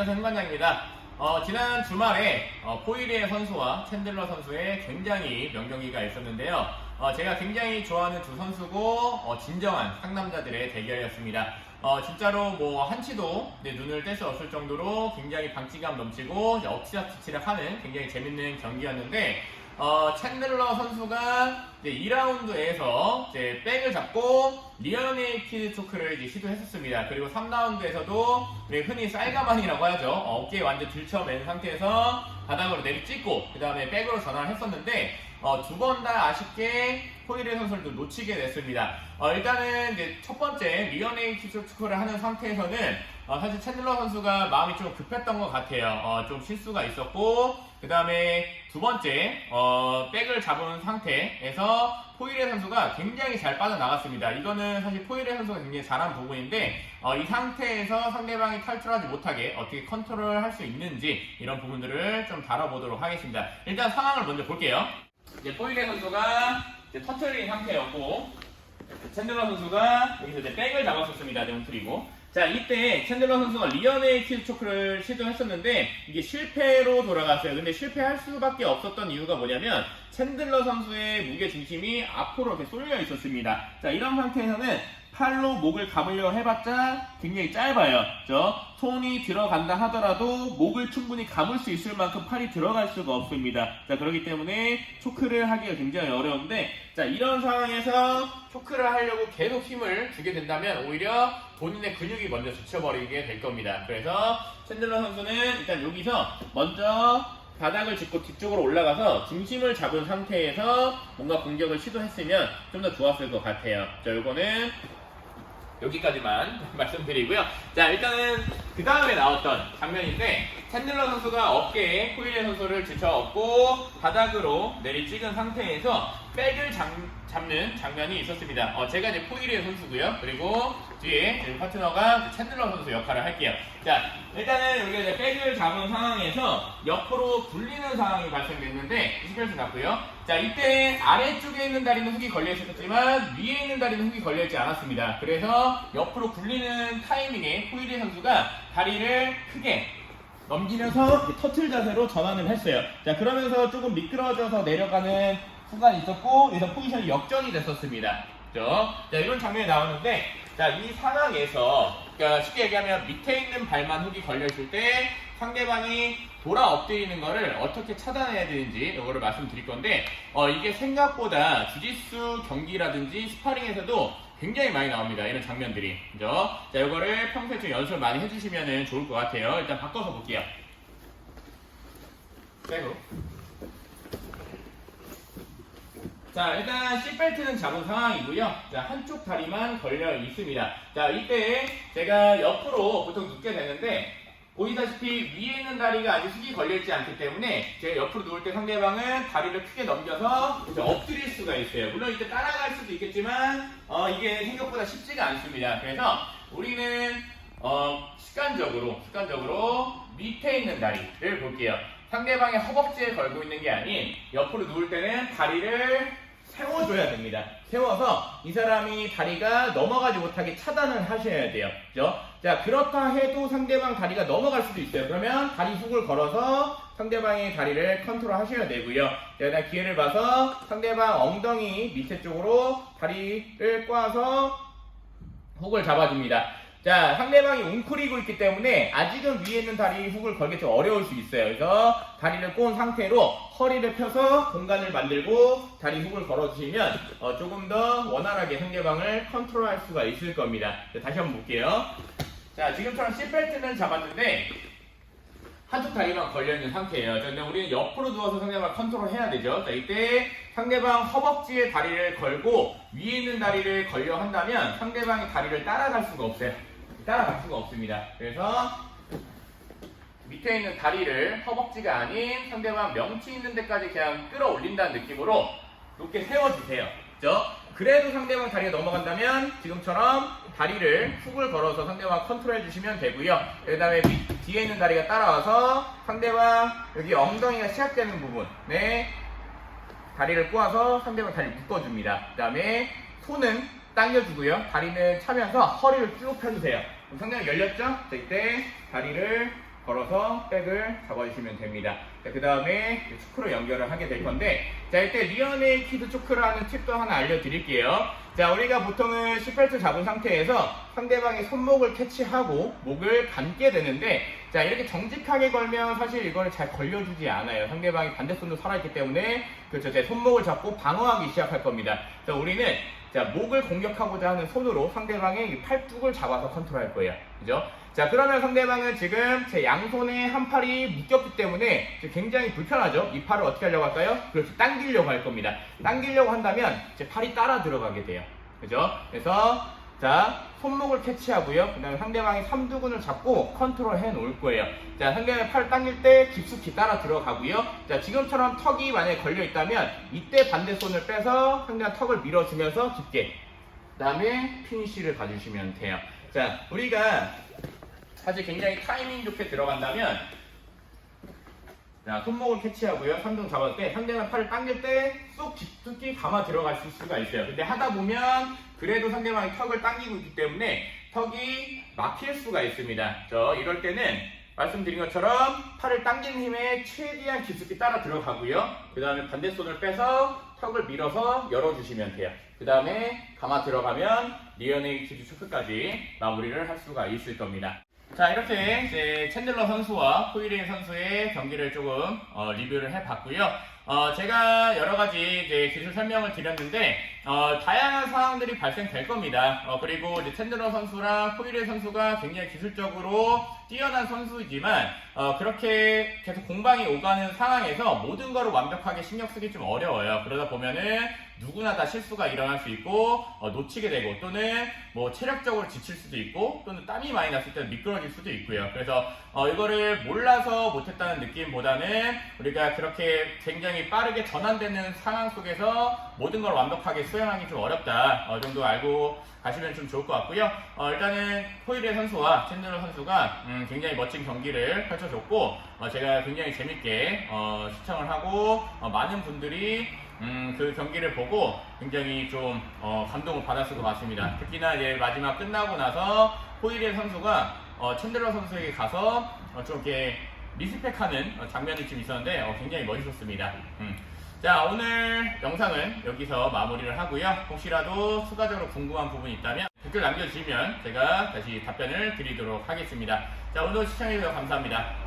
안녕하세요, 흥관장입니다. 지난 주말에 포이리에 선수와 챈들러 선수의 굉장히 명경기가 있었는데요. 제가 굉장히 좋아하는 두 선수고 진정한 상남자들의 대결이었습니다. 진짜로 뭐 한치도 눈을 뗄 수 없을 정도로 굉장히 박진감 넘치고 엎치락뒤치락 하는 굉장히 재밌는 경기였는데 챈들러 선수가 이제 2라운드에서 이제 백을 잡고 리어네이키드 초크를 이제 시도했었습니다. 그리고 3라운드에서도 흔히 쌀가만이라고 하죠. 어깨에 완전 들쳐맨 상태에서 바닥으로 내리찍고 그 다음에 백으로 전환을 했었는데 두 번 다 아쉽게 포이레 선수를 놓치게 됐습니다. 일단은 이제 첫 번째 리어네이키드 초크를 하는 상태에서는 사실 챈들러 선수가 마음이 좀 급했던 것 같아요. 좀 실수가 있었고 그 다음에 두 번째 백을 잡은 상태에서 포이레 선수가 굉장히 잘 빠져나갔습니다. 이거는 사실 포이레 선수가 굉장히 잘한 부분인데 이 상태에서 상대방이 탈출하지 못하게 어떻게 컨트롤할 수 있는지 이런 부분들을 좀 다뤄보도록 하겠습니다. 일단 상황을 먼저 볼게요. 이제 포이레 선수가 이제 터트린 상태였고 챈들러 선수가 여기서 이제 백을 잡았었습니다. 뭉트리고 자, 이때 챈들러 선수가 리어네이키드 초크를 시도했었는데 이게 실패로 돌아갔어요. 근데 실패할 수밖에 없었던 이유가 뭐냐면 챈들러 선수의 무게 중심이 앞으로 이렇게 쏠려 있었습니다. 자, 이런 상태에서는 팔로 목을 감으려 해봤자 굉장히 짧아요. 그죠? 손이 들어간다 하더라도 목을 충분히 감을 수 있을 만큼 팔이 들어갈 수가 없습니다. 자, 그렇기 때문에 초크를 하기가 굉장히 어려운데 자, 이런 상황에서 초크를 하려고 계속 힘을 주게 된다면 오히려 본인의 근육이 먼저 지쳐버리게 될 겁니다. 그래서 챈들러 선수는 일단 여기서 먼저 바닥을 짚고 뒤쪽으로 올라가서 중심을 잡은 상태에서 뭔가 공격을 시도했으면 좀 더 좋았을 것 같아요. 자, 요거는 여기까지만 말씀드리고요. 자, 일단은 그 다음에 나왔던 장면인데 챈들러 선수가 어깨에 포이레 선수를 지쳐엎고 바닥으로 내리찍은 상태에서 백을 잡는 장면이 있었습니다. 제가 이제 포이레 선수고요. 그리고 뒤에 파트너가 챈들러 선수 역할을 할게요. 자, 일단은 우리가 이제 백을 잡은 상황에서 옆으로 굴리는 상황이 발생됐는데 스펠스 났고요. 자, 이때 아래쪽에 있는 다리는 훅이 걸려 있었지만 위에 있는 다리는 훅이 걸려 있지 않았습니다. 그래서 옆으로 굴리는 타이밍에 포이레 선수가 다리를 크게 넘기면서 터틀 자세로 전환을 했어요. 자, 그러면서 조금 미끄러져서 내려가는 순간이 있었고 그래서 포지션이 역전이 됐었습니다. 그죠? 자, 이런 장면이 나오는데 자, 이 상황에서 그러니까 쉽게 얘기하면 밑에 있는 발만 훅이 걸려있을 때 상대방이 돌아 엎드리는 거를 어떻게 차단해야 되는지 이거를 말씀드릴 건데 이게 생각보다 주짓수 경기라든지 스파링에서도 굉장히 많이 나옵니다. 이런 장면들이. 그죠? 자, 이거를 평소에 좀 연습을 많이 해주시면 좋을 것 같아요. 일단 바꿔서 볼게요. 백으로. 자, 일단 C벨트는 잡은 상황이고요. 자, 한쪽 다리만 걸려 있습니다. 자, 이때 제가 옆으로 보통 눕게 되는데 보이다시피 위에 있는 다리가 아직 훅이 걸려있지 않기 때문에 제가 옆으로 누울 때 상대방은 다리를 크게 넘겨서 이제 엎드릴 수가 있어요. 물론 이때 따라갈 수도 있겠지만 이게 생각보다 쉽지가 않습니다. 그래서 우리는 습관적으로 밑에 있는 다리를 볼게요. 상대방의 허벅지에 걸고 있는 게 아닌 옆으로 누울 때는 다리를 세워줘야 됩니다. 세워서 이 사람이 다리가 넘어가지 못하게 차단을 하셔야 돼요. 그죠? 자, 그렇다 해도 상대방 다리가 넘어갈 수도 있어요. 그러면 다리 훅을 걸어서 상대방의 다리를 컨트롤 하셔야 되고요. 자, 일단 기회를 봐서 상대방 엉덩이 밑에 쪽으로 다리를 꽈서 훅을 잡아줍니다. 자, 상대방이 웅크리고 있기 때문에 아직은 위에 있는 다리 훅을 걸기 좀 어려울 수 있어요. 그래서 다리를 꼬은 상태로 허리를 펴서 공간을 만들고 다리 훅을 걸어주시면 조금 더 원활하게 상대방을 컨트롤할 수가 있을 겁니다. 자, 다시 한번 볼게요. 자, 지금처럼 C벨트는 잡았는데 한쪽 다리만 걸려있는 상태예요. 자, 근데 우리는 옆으로 누워서 상대방을 컨트롤해야 되죠. 자, 이때 상대방 허벅지에 다리를 걸고 위에 있는 다리를 걸려 한다면 상대방의 다리를 따라갈 수가 없어요. 따라갈 수가 없습니다. 그래서 밑에 있는 다리를 허벅지가 아닌 상대방 명치 있는 데까지 그냥 끌어올린다는 느낌으로 높게 세워주세요. 그죠? 그래도 상대방 다리가 넘어간다면 지금처럼 다리를 훅을 걸어서 상대방 컨트롤 해주시면 되고요. 그 다음에 뒤에 있는 다리가 따라와서 상대방 여기 엉덩이가 시작되는 부분에 다리를 꼬아서 상대방 다리를 묶어줍니다. 그 다음에 손은 당겨주고요. 다리는 차면서 허리를 쭉 펴주세요. 그럼 상대방 열렸죠? 자, 이때 다리를 걸어서 백을 잡아주시면 됩니다. 그 다음에 초크로 연결을 하게 될 건데, 자, 이때 리어네이키드 초크라는 팁도 하나 알려드릴게요. 자, 우리가 보통은 18초 잡은 상태에서 상대방의 손목을 캐치하고 목을 감게 되는데, 자, 이렇게 정직하게 걸면 사실 이거를 잘 걸려주지 않아요. 상대방이 반대손도 살아있기 때문에, 그렇죠, 제 손목을 잡고 방어하기 시작할 겁니다. 자, 우리는 자, 목을 공격하고자 하는 손으로 상대방의 팔뚝을 잡아서 컨트롤할 거예요. 그죠? 자, 그러면 상대방은 지금 제 양손에 한 팔이 묶였기 때문에 굉장히 불편하죠? 이 팔을 어떻게 하려고 할까요? 그렇지, 당기려고 할 겁니다. 당기려고 한다면 제 팔이 따라 들어가게 돼요. 그죠? 그래서 자, 손목을 캐치하고요. 그 다음에 상대방이 삼두근을 잡고 컨트롤 해 놓을 거예요. 자, 상대방이 팔 당길 때 깊숙이 따라 들어가고요. 자, 지금처럼 턱이 만약에 걸려 있다면 이때 반대손을 빼서 상대방 턱을 밀어주면서 깊게, 그 다음에 피니쉬를 가주시면 돼요. 자, 우리가 사실 굉장히 타이밍 좋게 들어간다면, 자, 손목을 캐치하고요. 삼두근 잡았을 때 상대방 팔을 당길 때 쏙 깊숙이 감아 들어갈 수가 있어요. 근데 하다 보면 그래도 상대방이 턱을 당기고 있기 때문에 턱이 막힐 수가 있습니다. 이럴 때는 말씀드린 것처럼 팔을 당기는 힘에 최대한 깊숙이 따라 들어가고요. 그 다음에 반대손을 빼서 턱을 밀어서 열어주시면 돼요. 그 다음에 감아 들어가면 리어네이키드 초크까지 마무리를 할 수가 있을 겁니다. 자, 이렇게 이제 챈들러 선수와 포이리에 선수의 경기를 조금 리뷰를 해봤고요. 제가 여러 가지 이제 기술 설명을 드렸는데, 다양한 상황들이 발생될 겁니다. 그리고 이제 챈들러 선수랑 포이리에 선수가 굉장히 기술적으로 뛰어난 선수이지만, 그렇게 계속 공방이 오가는 상황에서 모든 거를 완벽하게 신경 쓰기 좀 어려워요. 그러다 보면은 누구나 다 실수가 일어날 수 있고, 놓치게 되고, 또는 뭐 체력적으로 지칠 수도 있고, 또는 땀이 많이 났을 때는 미끄러질 수도 있고요. 그래서 이거를 몰라서 못했다는 느낌보다는 우리가 그렇게 굉장히 빠르게 전환되는 상황 속에서 모든 걸 완벽하게 수행하기 좀 어렵다 정도 알고 가시면 좀 좋을 것 같고요. 일단은 포이리에 선수와 챈들러 선수가 굉장히 멋진 경기를 펼쳐줬고, 제가 굉장히 재밌게 시청을 하고, 많은 분들이 그 경기를 보고 굉장히 좀 감동을 받았을 것 같습니다. 특히나 이제 마지막 끝나고 나서 포이리에 선수가 챈들러 선수에게 가서 좀 이렇게 리스펙하는 장면이 좀 있었는데 굉장히 멋있었습니다. 자, 오늘 영상은 여기서 마무리를 하고요. 혹시라도 추가적으로 궁금한 부분이 있다면 댓글 남겨주시면 제가 다시 답변을 드리도록 하겠습니다. 자, 오늘도 시청해주셔서 감사합니다.